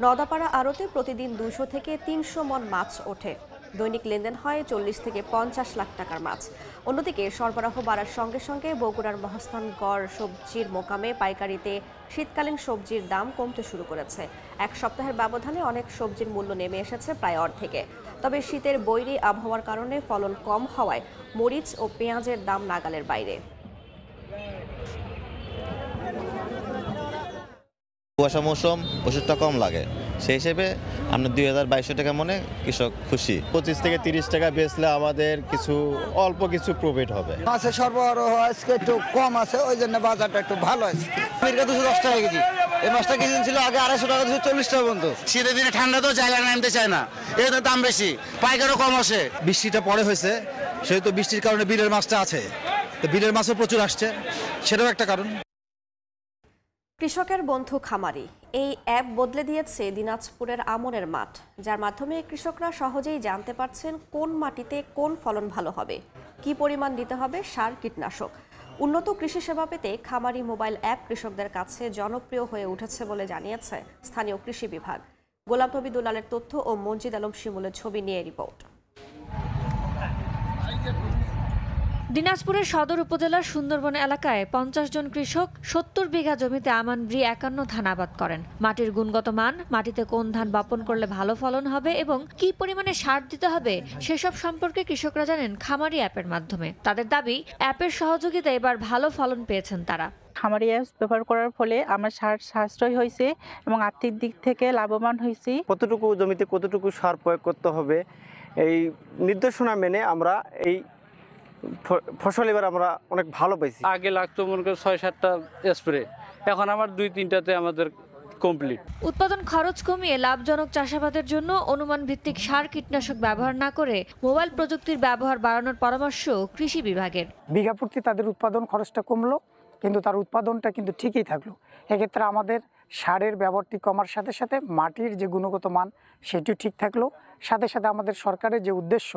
নওদাপাড়া আড়তে প্রতিদিন 200 থেকে 300 মণ মাছ ওঠে। দৈনিক লেনদেন হয় 40 থেকে 50 লাখ টাকার মাছ। অন্যদিকে সরবরাহ বাড়ার সঙ্গে সঙ্গে বগুড়ার মহাস্থানগড় সবজির মোকামে পাইকারিতে শীতকালীন সবজির দাম কমতে শুরু করেছে। 1 সপ্তাহের ব্যবধানে অনেক সবজির মূল্য নেমে এসেছে প্রায় অর্ধেকে। তবে শীতের বৈরী আবহাওয়ার কারণে ফলন কম হওয়ায় মরিচ ও পেঁয়াজের দাম নাগালের বাইরে।
কুয়াশা মৌসুম, ওষুধটা কম লাগে, সেই হিসেবে আমরা 2,200 টাকা মনে কৃষক খুশি। 25 থেকে 30 টাকা বেচলে আমাদের কিছু অল্প কিছু প্রফিট হবে।
মাছের সরবরাহ আজকে একটু কম আছে, ওই জন্য বাজারটা একটু ভালো আছে। 210 টাকা কেজি, এই মাছটা কেজি ছিল আগে 250 টাকা, 40 টাকা পর্যন্ত।
শীতের দিনে ঠান্ডা তো জায়গা নামতে চায় না, এর দাম বেশি, পাইকারও কম আসে।
বৃষ্টিটা পরে হয়েছে, সেহেতু বৃষ্টির কারণে বিলের মাছটা আছে, তো বিলের মাছও প্রচুর আসছে, সেটাও একটা কারণ।
কৃষকের বন্ধু খামারি, এই অ্যাপ বদলে দিয়েছে দিনাজপুরের আমনের মাঠ, যার মাধ্যমে কৃষকরা সহজেই জানতে পারছেন কোন মাটিতে কোন ফলন ভালো হবে, কি পরিমাণ দিতে হবে সার, কীটনাশক। উন্নত কৃষি সেবা পেতে খামারি মোবাইল অ্যাপ কৃষকদের কাছে জনপ্রিয় হয়ে উঠেছে বলে জানিয়েছে স্থানীয় কৃষি বিভাগ। গোলাম নবী দুলালের তথ্য ও মঞ্জিদ আলম শিমুলের ছবি নিয়ে রিপোর্ট।
দিনাজপুরের সদর উপজেলার সুন্দরবন এলাকায় 50 জন কৃষক 70 বিঘা জমিতে আমানব্রি 51 ধান আবাদ করেন। মাটির গুণগত মান, মাটিতে কোন ধান বপন করলে ভালো ফলন হবে এবং কি পরিমাণে সার দিতে হবে সেসব সম্পর্কে কৃষকরা জানেন খামারি অ্যাপের মাধ্যমে। তাদের দাবি, অ্যাপের সহযোগিতায় এবার ভালো ফলন পেয়েছেন তারা।
খামারি অ্যাপস ব্যবহার করার ফলে আমার সার সাশ্রয় হয়েছে এবং আর্থিক দিক থেকে লাভবান হয়েছি।
কতটুকু জমিতে কতটুকু সার প্রয়োগ করতে হবে এই নির্দেশনা মেনে আমরা এই ফসল এবার আমরা অনেক ভালো পাইছি।
আগে লাগতো মনে করেন 6-7টা স্প্রে, এখন আমার 2-3টাতে আমাদের কমপ্লিট।
উৎপাদন খরচ কমিয়ে লাভজনক চাষাবাদের জন্য অনুমান ভিত্তিক সার কীটনাশক ব্যবহার না করে মোবাইল প্রযুক্তির ব্যবহার বাড়ানোর পরামর্শ কৃষি বিভাগের।
বিঘা প্রতি তাদের উৎপাদন খরচটা কমলো, কিন্তু তার উৎপাদনটা কিন্তু ঠিকই থাকলো। এক্ষেত্রে আমাদের সারের ব্যবহারটি কমার সাথে সাথে মাটির যে গুণগত মান সেটিও ঠিক থাকলো। সাথে সাথে আমাদের সরকারের যে উদ্দেশ্য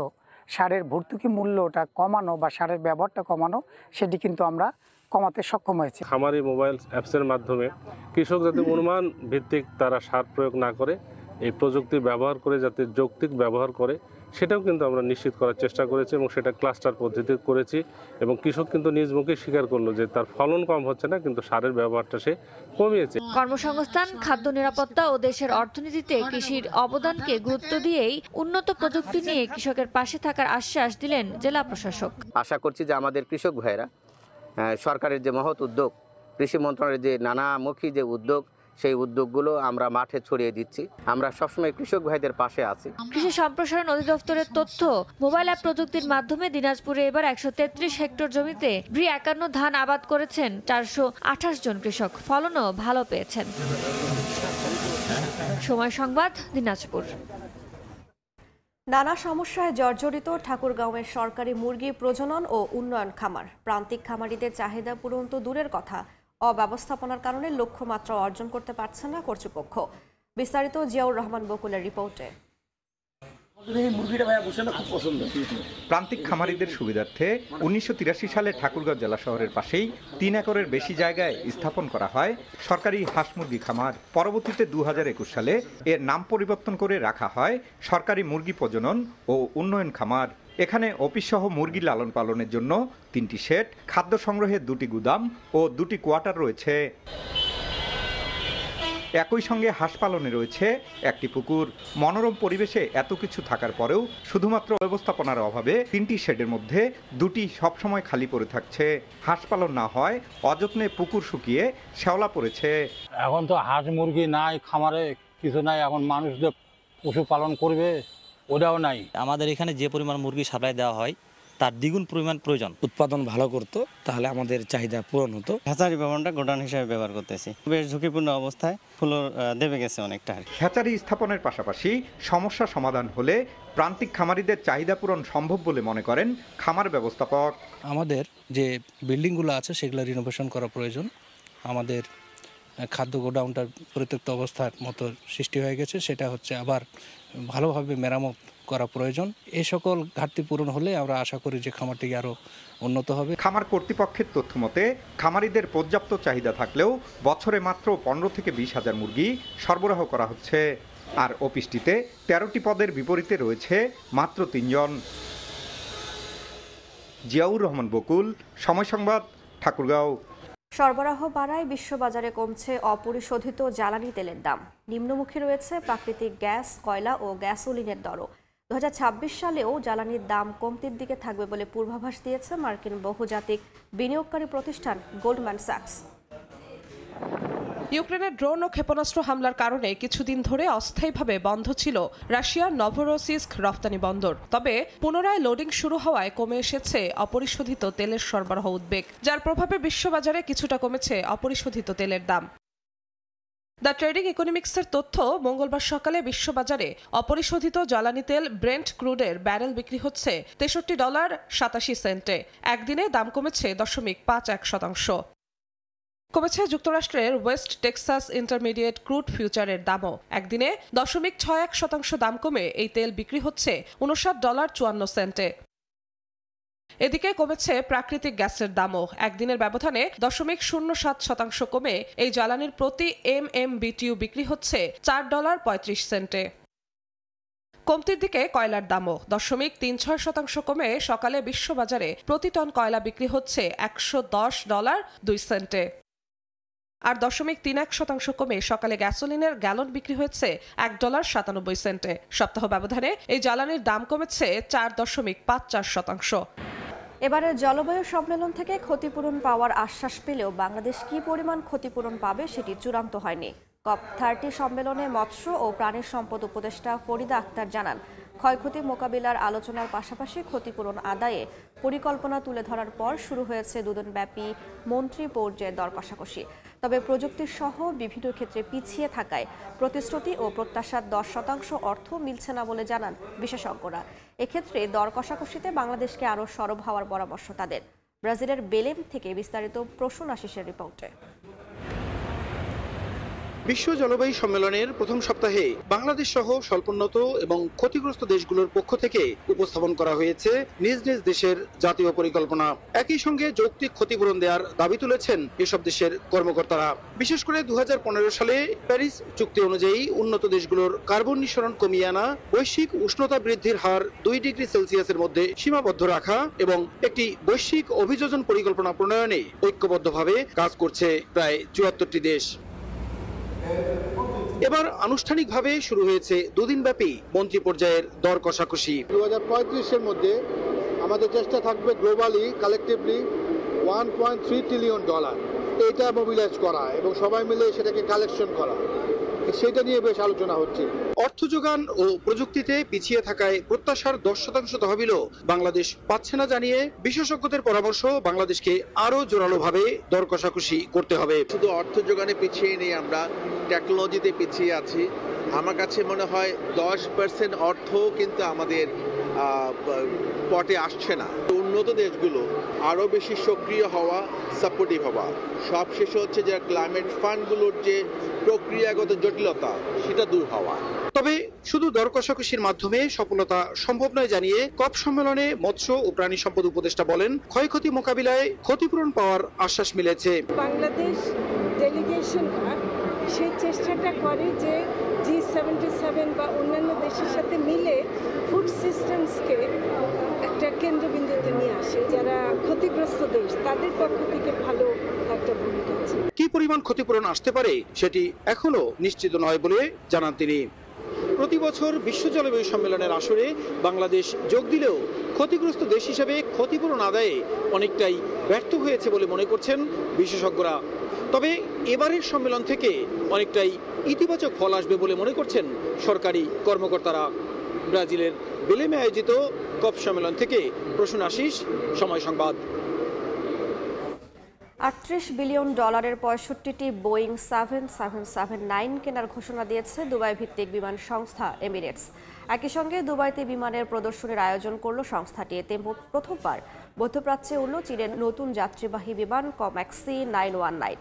সারের ভর্তুকি মূল্যটা কমানো বা সারের ব্যবহারটা কমানো, সেটি কিন্তু আমরা কমাতে সক্ষম হয়েছে।
খামারি মোবাইল অ্যাপসের মাধ্যমে কৃষক যাতে অনুমান ভিত্তিক তারা সার প্রয়োগ না করে, এই প্রযুক্তি ব্যবহার করে যাতে যৌক্তিক ব্যবহার করে, সেটাও কিন্তু আমরা নিশ্চিত করার চেষ্টা করেছি এবং সেটা ক্লাস্টার পদ্ধতিতে করেছি। এবং কৃষক কিন্তু নিজ মুখে স্বীকার করলো যে তার ফলন কম হচ্ছে না, কিন্তু সারের ব্যবহারটা সে কমিয়েছে।
কর্মসংস্থান, খাদ্য নিরাপত্তা ও দেশের অর্থনীতিতে কৃষির অবদানকে গুরুত্ব দিয়েই উন্নত প্রযুক্তি নিয়ে কৃষকের পাশে থাকার আশ্বাস দিলেন জেলা প্রশাসক।
আশা করছি যে আমাদের কৃষক ভাইরা সরকারের যে মহৎ উদ্যোগ, কৃষি মন্ত্রণালয়ের যে নানামুখী যে উদ্যোগ, সেই উদ্যোগগুলো আমরা মাঠে ছড়িয়ে দিচ্ছি। আমরা সবসময় কৃষক ভাইদের পাশে আছি।
কৃষি সম্প্রসারণ অধিদপ্তরের তথ্য, মোবাইল অ্যাপ প্রযুক্তির মাধ্যমে দিনাজপুরে এবার 133 হেক্টর জমিতে ব্রি 51 ধান আবাদ করেছেন 428 জন কৃষক। ফলনও ভালো পেয়েছেন। সময় সংবাদ, দিনাজপুর।
নানা সমস্যায় জর্জরিত ঠাকুরগাঁওয়ের সরকারি মুরগি প্রজনন ও উন্নয়ন খামার। প্রান্তিক খামারিদের চাহিদা পূরণ তো দূরের কথা, অব্যবস্থাপনার কারণে লক্ষ্যমাত্রা অর্জন করতে পারছে না কর্তৃপক্ষ। বিস্তারিত জিয়াউর রহমান বকুলের রিপোর্টে।
প্রান্তিক খামারিদের সুবিধার্থে 1983 সালে ঠাকুরগাঁও জেলা শহরের পাশেই 3 একরের বেশি জায়গায় স্থাপন করা হয় সরকারি হাঁস মুরগি খামার। পরবর্তীতে 2021 সালে এর নাম পরিবর্তন করে রাখা হয় সরকারি মুরগি প্রজনন ও উন্নয়ন খামার। এখানে অফিসসহ মুরগি লালন পালনের জন্য 3টি শেড, খাদ্য সংগ্রহের 2টি গুদাম ও 2টি কোয়ার্টার রয়েছে। একই সঙ্গে হাঁস পালনে রয়েছে 1টি পুকুর। মনোরম পরিবেশে এত কিছু থাকার পরেও শুধুমাত্র ব্যবস্থাপনার অভাবে 3টি শেডের মধ্যে 2টি সবসময় খালি পড়ে থাকছে। হাঁস পালন না হয় অযত্নে পুকুর শুকিয়ে শ্যাওলা পড়েছে।
এখন তো হাঁস মুরগি নাই, খামারে কিছু নাই, এখন মানুষ যে পশু পালন করবে ওটাও নাই।
আমাদের এখানে যে পরিমাণ মুরগি সাপ্লাই দেওয়া হয় তার দ্বিগুণ পরিমাণ প্রয়োজন। উৎপাদন ভালো করতো তাহলে আমাদের চাহিদা পূরণ হতো।
হ্যাচারি ভবনটা গোডাউন হিসেবে ব্যবহার করতেছি, বেশ ঝুঁকিপূর্ণ অবস্থায়, ফ্লোর দেবে গেছে অনেকটা।
হ্যাচারি স্থাপনের পাশাপাশি সমস্যা সমাধান হলে প্রান্তিক খামারিদের চাহিদা পূরণ সম্ভব বলে মনে করেন খামার ব্যবস্থাপক।
আমাদের যে বিল্ডিংগুলো আছে সেগুলো রিনোভেশন করা প্রয়োজন। আমাদের খাদ্য গোডাউনটার পরিত্যক্ত অবস্থার মতো সৃষ্টি হয়ে গেছে, সেটা হচ্ছে আবার ভালোভাবে মেরামত করা প্রয়োজন। এই সকল ঘাটতি পূরণ হলে আমরা আশা করি যে খামারটি আরও উন্নত হবে।
খামার কর্তৃপক্ষের তথ্য মতে খামারিদের পর্যাপ্ত চাহিদা থাকলেও বছরে মাত্র 15 থেকে 20 হাজার মুরগি সরবরাহ করা হচ্ছে। আর অফিসটিতে 13টি পদের বিপরীতে রয়েছে মাত্র 3 জন। জিয়াউর রহমান বকুল, সময় সংবাদ, ঠাকুরগাঁও।
সরবরাহ বাড়ায় বিশ্ববাজারে কমছে অপরিশোধিত জ্বালানি তেলের দাম। নিম্নমুখী রয়েছে প্রাকৃতিক গ্যাস, কয়লা ও গ্যাসোলিনের দরও। 2026 সালেও জ্বালানির দাম কমতির দিকে থাকবে বলে পূর্বাভাস দিয়েছে মার্কিন বহুজাতিক বিনিয়োগকারী প্রতিষ্ঠান গোল্ডম্যান স্যাকস।
ইউক্রেনের ড্রোন ও ক্ষেপণাস্ত্র হামলার কারণে কিছুদিন ধরে অস্থায়ীভাবে বন্ধ ছিল রাশিয়ার নভরোসিস্ক রফতানি বন্দর। তবে পুনরায় লোডিং শুরু হওয়ায় কমে এসেছে অপরিশোধিত তেলের সরবরাহ উদ্বেগ, যার প্রভাবে বিশ্ববাজারে কিছুটা কমেছে অপরিশোধিত তেলের দাম। দ্য ট্রেডিং ইকোনমিক্সের তথ্য, মঙ্গলবার সকালে বিশ্ববাজারে অপরিশোধিত জ্বালানি তেল ব্রেন্ট ক্রুডের ব্যারেল বিক্রি হচ্ছে $63.87। একদিনে দাম কমেছে 0.51%। কমেছে যুক্তরাষ্ট্রের ওয়েস্ট টেক্সাস ইন্টারমিডিয়েট ক্রুড ফিউচারের দামও। একদিনে 0.61% দাম কমে এই তেল বিক্রি হচ্ছে $59.54। এদিকে কমেছে প্রাকৃতিক গ্যাসের দামও। একদিনের ব্যবধানে 0.07% কমে এই জ্বালানির প্রতি MMBTU বিক্রি হচ্ছে $4.35। কমতির দিকে কয়লার দামও 0.36% কমে সকালে বিশ্ববাজারে প্রতি টন কয়লা বিক্রি হচ্ছে $110.02 আর 0.31% কমে সকালে গ্যাসোলিনের গ্যালন বিক্রি হয়েছে $1.97। সপ্তাহ ব্যবধানে এই জ্বালানির দাম কমেছে 4.54%।
এবারের জলবায়ু সম্মেলন থেকে ক্ষতিপূরণ পাওয়ার আশ্বাস পেলেও বাংলাদেশ কি পরিমাণ ক্ষতিপূরণ পাবে সেটি চূড়ান্ত হয়নি। COP30 সম্মেলনে মৎস্য ও প্রাণী সম্পদ উপদেষ্টা ফরিদা আক্তার জানান, ক্ষয়ক্ষতি মোকাবিলার আলোচনার পাশাপাশি ক্ষতিপূরণ আদায়ে পরিকল্পনা তুলে ধরার পর শুরু হয়েছে দুদিনব্যাপী মন্ত্রী পর্যায়ের দর কষাকষি। তবে প্রযুক্তির সহ বিভিন্ন ক্ষেত্রে পিছিয়ে থাকায় প্রতিশ্রুতি ও প্রত্যাশার 10% অর্থ মিলছে না বলে জানান বিশেষজ্ঞরা। এক্ষেত্রে দর কষাকষিতে বাংলাদেশকে আরও সরব হওয়ার পরামর্শ তাদের। ব্রাজিলের বেলেম থেকে বিস্তারিত প্রসূন আশিসের রিপোর্টে।
বিশ্ব জলবায়ু সম্মেলনের প্রথম সপ্তাহে বাংলাদেশ সহ স্বল্পোন্নত এবং ক্ষতিগ্রস্ত দেশগুলোর পক্ষ থেকে উপস্থাপন করা হয়েছে নিজ নিজ দেশের জাতীয় পরিকল্পনা। একই সঙ্গে যৌক্তিক ক্ষতিপূরণ দেওয়ার দাবি তুলেছেন এসব দেশের কর্মকর্তারা। বিশেষ করে 2015 সালে প্যারিস চুক্তি অনুযায়ী উন্নত দেশগুলোর কার্বন নিঃসরণ কমিয়ে আনা, বৈশ্বিক উষ্ণতা বৃদ্ধির হার 2 ডিগ্রি সেলসিয়াসের মধ্যে সীমাবদ্ধ রাখা এবং একটি বৈশ্বিক অভিযোজন পরিকল্পনা প্রণয়নে ঐক্যবদ্ধভাবে কাজ করছে প্রায় 74টি দেশ। এবার আনুষ্ঠানিকভাবে শুরু হয়েছে দুদিনব্যাপী মন্ত্রী পর্যায়ের দর কষাকষি।
2035-এর মধ্যে আমাদের চেষ্টা থাকবে গ্লোবালি কালেকটিভলি $1.3 ট্রিলিয়ন এটা মোবিলাইজ করা এবং সবাই মিলে সেটাকে কালেকশন করা, সেটা নিয়ে বেশ আলোচনা হচ্ছে।
অর্থ যোগান ও প্রযুক্তিতে পিছিয়ে থাকায় প্রত্যাশার 10% তহবিলও বাংলাদেশ পাচ্ছে না জানিয়ে বিশেষজ্ঞদের পরামর্শ, বাংলাদেশকে আরো জোরালোভাবে দর কষাকষি করতে হবে।
শুধু অর্থ যোগানে পিছিয়ে নেই, আমরা টেকনোলজিতে পিছিয়ে আছি। আমার কাছে মনে হয় 10% অর্থ কিন্তু আমাদের পটে আসছে না। উন্নত দেশগুলো আরো বেশি সক্রিয় হওয়া, সাপোর্টিভ হওয়া। সবশেষে হচ্ছে যে ক্লাইমেট ফান্ডগুলোর যে প্রক্রিয়াগত জটিলতা সেটা দূর হওয়া।
তবে শুধু দর কষাকষির মাধ্যমে সফলতা সম্ভব নয় জানিয়ে কপ সম্মেলনে মৎস্য ও প্রাণী সম্পদ উপদেষ্টা বলেন, ক্ষয়ক্ষতি মোকাবিলায় ক্ষতিপূরণ পাওয়ার আশ্বাস মিলেছে।
বাংলাদেশ ডেলিগেশনরা সেই চেষ্টাটা করে যে G77 বা অন্যান্য দেশের সাথে মিলে ফুড সিস্টেমসকে একটা কেন্দ্রবিন্দুতে নিয়ে আসে। যারা ক্ষতিগ্রস্ত দেশ তাদের পক্ষ থেকে ভালো একটা ভূমিকা আছে।
কি পরিমাণ ক্ষতিপূরণ আসতে পারে সেটি এখনো নিশ্চিত নয় বলে জানান তিনি। প্রতি বছর বিশ্ব জলবায়ু সম্মেলনের আসরে বাংলাদেশ যোগ দিলেও ক্ষতিগ্রস্ত দেশ হিসেবে ক্ষতিপূরণ আদায়ে অনেকটাই ব্যর্থ হয়েছে বলে মনে করছেন বিশেষজ্ঞরা। তবে এবারের সম্মেলন থেকে অনেকটাই ইতিবাচক ফল আসবে বলে মনে করছেন সরকারি কর্মকর্তারা। ব্রাজিলের বেলেমে আয়োজিত কপ সম্মেলন থেকে প্রসূন আশিস, সময় সংবাদ।
$38 বিলিয়ন 65টি বোয়িং 777-9 কেনার ঘোষণা দিয়েছে দুবাই ভিত্তিক বিমান সংস্থা এমিরেটস। একই সঙ্গে দুবাইতে বিমানের প্রদর্শনীর আয়োজন করল সংস্থাটি। এতে প্রথমবার মধ্যপ্রাচ্যে উড়ল চীনের নতুন যাত্রীবাহী বিমান কমেক্স C919।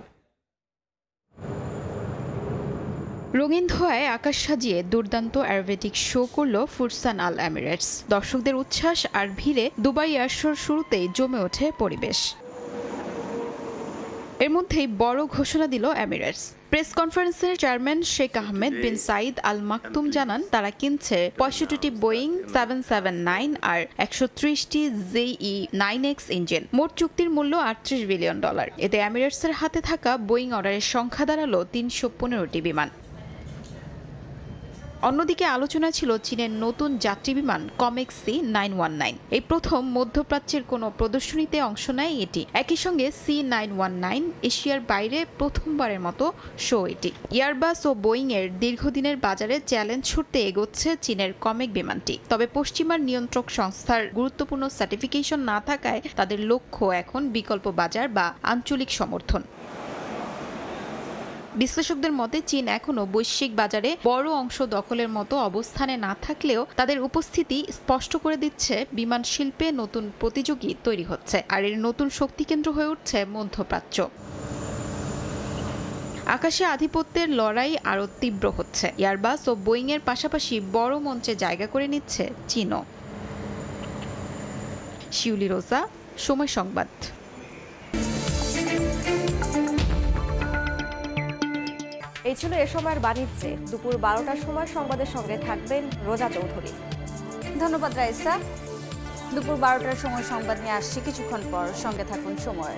রঙিন ধোঁয়ায় আকাশ সাজিয়ে দুর্দান্ত অ্যারোবেটিক শো করল ফুরসান আল এমিরেটস। দর্শকদের উচ্ছ্বাস আর ভিড়ে দুবাই এয়ারশোর শুরুতেই জমে ওঠে পরিবেশ। এর মধ্যেই বড় ঘোষণা দিল এমিরেটস। প্রেস কনফারেন্সের চেয়ারম্যান শেখ আহমেদ বিন সাইদ আল মাকতুম জানান, তারা কিনছে 65টি বোয়িং 779 আর 130টি ZE9X ইঞ্জিন। মোট চুক্তির মূল্য $38 বিলিয়ন। এতে এমিরেটসের হাতে থাকা বোয়িং অর্ডারের সংখ্যা দাঁড়ালো 315টি বিমান। অন্যদিকে আলোচনা ছিল চীনের নতুন যাত্রী বিমান কমেক্স C919। এই প্রথম মধ্যপ্রাচ্যের কোনো প্রদর্শনীতে অংশ নেয় এটি। একই সঙ্গে C919 এশিয়ার বাইরে প্রথমবারের মতো শো এটি। এয়ারবাস ও বোয়িং এর দীর্ঘদিনের বাজারে চ্যালেঞ্জ ছুটতে এগোচ্ছে চীনের কমেক বিমানটি। তবে পশ্চিমার নিয়ন্ত্রক সংস্থার গুরুত্বপূর্ণ সার্টিফিকেশন না থাকায় তাদের লক্ষ্য এখন বিকল্প বাজার বা আঞ্চলিক সমর্থন। বিশ্লেষকদের মতে চীন এখনো বৈশ্বিক বাজারে বড় অংশ দখলের মতো অবস্থানে না থাকলেও তাদের উপস্থিতি স্পষ্ট করে দিচ্ছে বিমান শিল্পে নতুন প্রতিযোগী তৈরি হচ্ছে, আর এর নতুন শক্তিকেন্দ্র হয়ে উঠছে মধ্যপ্রাচ্য। আকাশে আধিপত্যের লড়াই আরও তীব্র হচ্ছে। এয়ারবাস ও বোয়িং এর পাশাপাশি বড় মঞ্চে জায়গা করে নিচ্ছে চীনও। শিউলি রোজা, সময় সংবাদ।
এই এই ছিল এ সময়ের বাণিজ্যে। দুপুর 12টার সময় সংবাদের সঙ্গে থাকবেন রোজা চৌধুরী।
ধন্যবাদ রাইসা। দুপুর 12টার সময় সংবাদ নিয়ে আসছি কিছুক্ষণ পর, সঙ্গে থাকুন সময়।